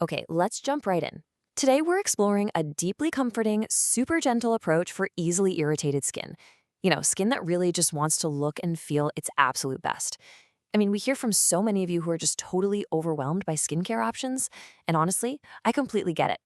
Okay, let's jump right in. Today, we're exploring a deeply comforting, super gentle approach for easily irritated skin. Skin that really just wants to look and feel its absolute best. I mean, we hear from so many of you who are just totally overwhelmed by skincare options, and honestly, I completely get it.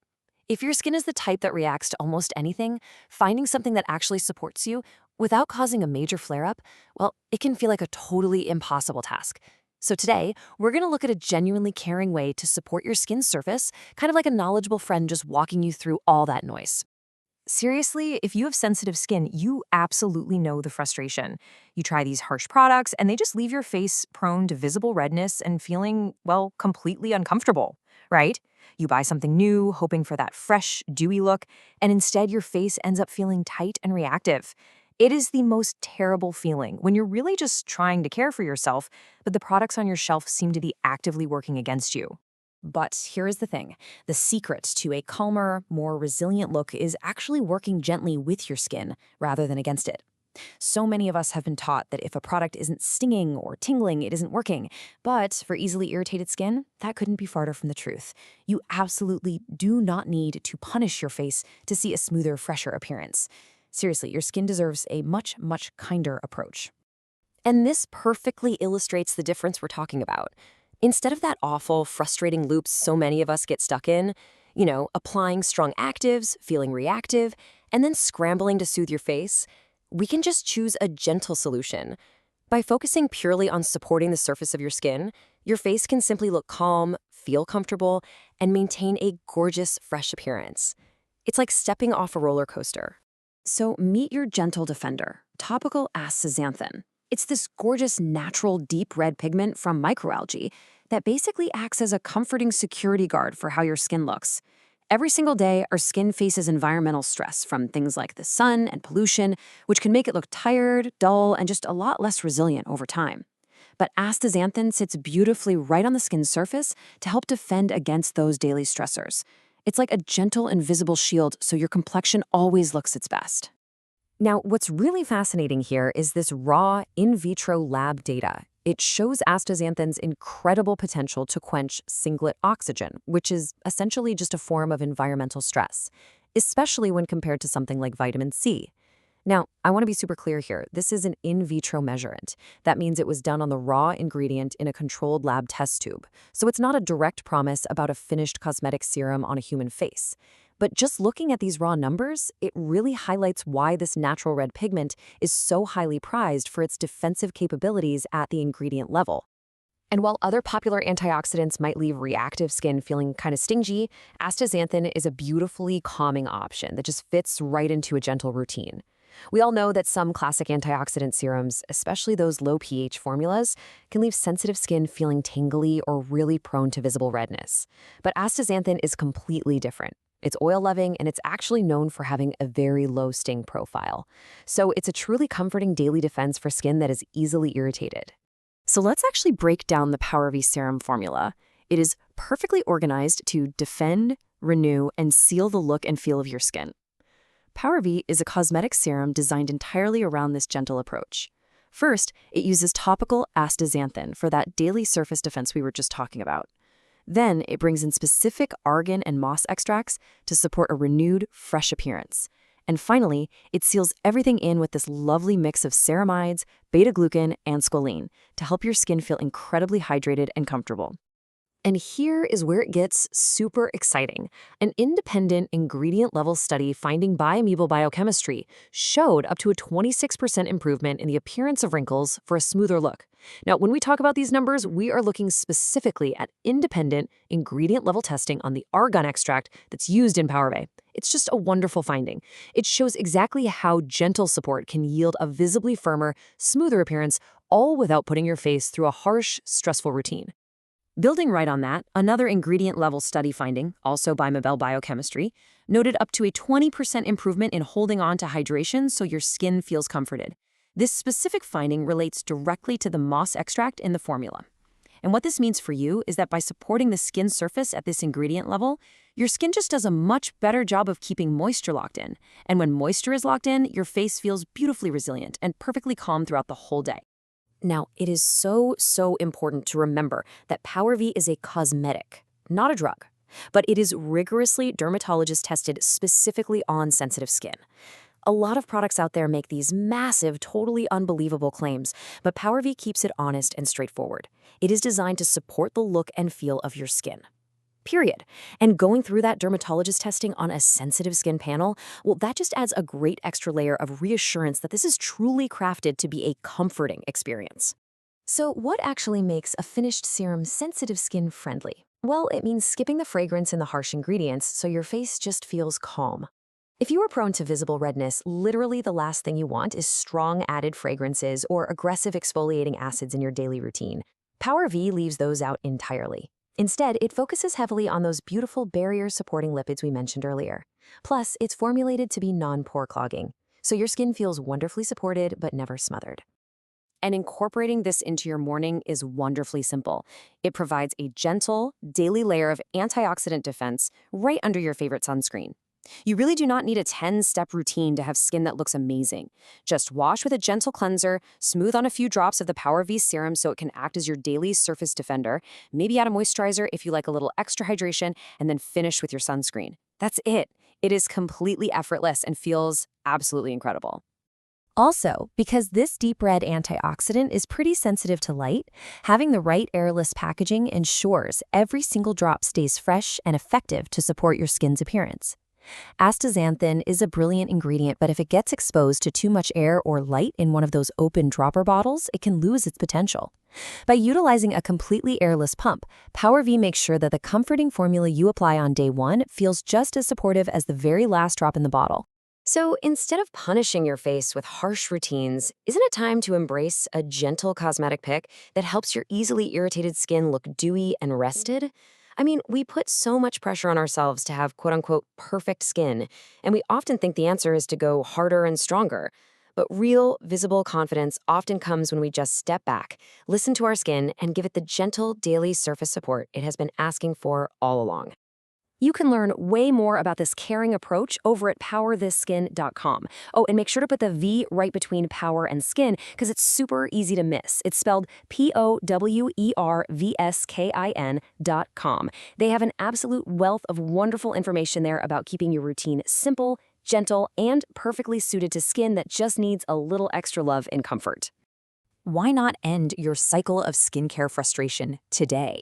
If your skin is the type that reacts to almost anything, finding something that actually supports you without causing a major flare-up, well, it can feel like a totally impossible task. So today, we're going to look at a genuinely caring way to support your skin's surface, kind of like a knowledgeable friend just walking you through all that noise. Seriously, if you have sensitive skin, you absolutely know the frustration. You try these harsh products, and they just leave your face prone to visible redness and feeling, well, completely uncomfortable, right? You buy something new, hoping for that fresh, dewy look, and instead your face ends up feeling tight and reactive. It is the most terrible feeling when you're really just trying to care for yourself, but the products on your shelf seem to be actively working against you. But here is the thing. The secret to a calmer, more resilient look is actually working gently with your skin rather than against it. So many of us have been taught that if a product isn't stinging or tingling, it isn't working. But for easily irritated skin, that couldn't be farther from the truth. You absolutely do not need to punish your face to see a smoother, fresher appearance. Seriously, your skin deserves a much, much kinder approach. And this perfectly illustrates the difference we're talking about. Instead of that awful, frustrating loops so many of us get stuck in, applying strong actives, feeling reactive, and then scrambling to soothe your face, we can just choose a gentle solution. By focusing purely on supporting the surface of your face can simply look calm, feel comfortable, and maintain a gorgeous, fresh appearance. It's like stepping off a roller coaster. So meet your gentle defender, topical astaxanthin. It's this gorgeous, natural, deep red pigment from microalgae that basically acts as a comforting security guard for how your skin looks. Every single day, our skin faces environmental stress from things like the sun and pollution, which can make it look tired, dull, and just a lot less resilient over time. But astaxanthin sits beautifully right on the skin's surface to help defend against those daily stressors. It's like a gentle, invisible shield so your complexion always looks its best. Now, what's really fascinating here is this raw in vitro lab data. It shows astaxanthin's incredible potential to quench singlet oxygen, which is essentially just a form of environmental stress, especially when compared to something like vitamin C. Now, I want to be super clear here. This is an in vitro measurement. That means it was done on the raw ingredient in a controlled lab test tube. So it's not a direct promise about a finished cosmetic serum on a human face. But just looking at these raw numbers, it really highlights why this natural red pigment is so highly prized for its defensive capabilities at the ingredient level. And while other popular antioxidants might leave reactive skin feeling kind of stingy, astaxanthin is a beautifully calming option that just fits right into a gentle routine. We all know that some classic antioxidant serums, especially those low pH formulas, can leave sensitive skin feeling tingly or really prone to visible redness. But astaxanthin is completely different. It's oil-loving, and it's actually known for having a very low sting profile. So it's a truly comforting daily defense for skin that is easily irritated. So let's actually break down the Power V serum formula. It is perfectly organized to defend, renew, and seal the look and feel of your skin. Power V is a cosmetic serum designed entirely around this gentle approach. First, it uses topical astaxanthin for that daily surface defense we were just talking about. Then, it brings in specific argan and moss extracts to support a renewed, fresh appearance. And finally, it seals everything in with this lovely mix of ceramides, beta-glucan, and squalene to help your skin feel incredibly hydrated and comfortable. And here is where it gets super exciting. An independent ingredient-level study finding biomeval biochemistry showed up to a 26% improvement in the appearance of wrinkles for a smoother look. Now, when we talk about these numbers, we are looking specifically at independent ingredient-level testing on the argan extract that's used in PowerVay. It's just a wonderful finding. It shows exactly how gentle support can yield a visibly firmer, smoother appearance, all without putting your face through a harsh, stressful routine. Building right on that, another ingredient-level study finding, also by Mabel Biochemistry, noted up to a 20% improvement in holding on to hydration so your skin feels comforted. This specific finding relates directly to the moss extract in the formula. And what this means for you is that by supporting the skin surface at this ingredient level, your skin just does a much better job of keeping moisture locked in. And when moisture is locked in, your face feels beautifully resilient and perfectly calm throughout the whole day. Now, it is so important to remember that Power V is a cosmetic, not a drug. but it is rigorously dermatologist tested specifically on sensitive skin. A lot of products out there make these massive, totally unbelievable claims, but Power V keeps it honest and straightforward. It is designed to support the look and feel of your skin. Period. And going through that dermatologist testing on a sensitive skin panel, well, that just adds a great extra layer of reassurance that this is truly crafted to be a comforting experience. So, what actually makes a finished serum sensitive skin friendly? Well, it means skipping the fragrance and the harsh ingredients so your face just feels calm. If you are prone to visible redness, literally the last thing you want is strong added fragrances or aggressive exfoliating acids in your daily routine. Power V leaves those out entirely. Instead, it focuses heavily on those beautiful barrier-supporting lipids we mentioned earlier. Plus, it's formulated to be non-pore clogging, so your skin feels wonderfully supported but never smothered. And incorporating this into your morning is wonderfully simple. It provides a gentle, daily layer of antioxidant defense right under your favorite sunscreen. You really do not need a 10-step routine to have skin that looks amazing. Just wash with a gentle cleanser, smooth on a few drops of the Power V serum so it can act as your daily surface defender, maybe add a moisturizer if you like a little extra hydration, and then finish with your sunscreen. That's it. It is completely effortless and feels absolutely incredible. Also, because this deep red antioxidant is pretty sensitive to light, having the right airless packaging ensures every single drop stays fresh and effective to support your skin's appearance. Astaxanthin is a brilliant ingredient, but if it gets exposed to too much air or light in one of those open dropper bottles, it can lose its potential. By utilizing a completely airless pump, Power V makes sure that the comforting formula you apply on day one feels just as supportive as the very last drop in the bottle. So instead of punishing your face with harsh routines, isn't it time to embrace a gentle cosmetic pick that helps your easily irritated skin look dewy and rested? I mean, we put so much pressure on ourselves to have quote-unquote perfect skin, and we often think the answer is to go harder and stronger. But real, visible confidence often comes when we just step back, listen to our skin, and give it the gentle, daily surface support it has been asking for all along. You can learn way more about this caring approach over at powerthisskin.com. Oh, and make sure to put the V right between power and skin because it's super easy to miss. It's spelled powervskin.com. They have an absolute wealth of wonderful information there about keeping your routine simple, gentle, and perfectly suited to skin that just needs a little extra love and comfort. Why not end your cycle of skincare frustration today?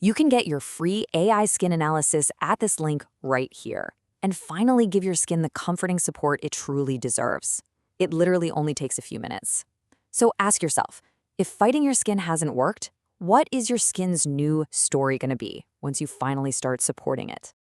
You can get your free AI skin analysis at this link right here and finally give your skin the comforting support it truly deserves. It literally only takes a few minutes. So ask yourself, if fighting your skin hasn't worked, what is your skin's new story going to be once you finally start supporting it?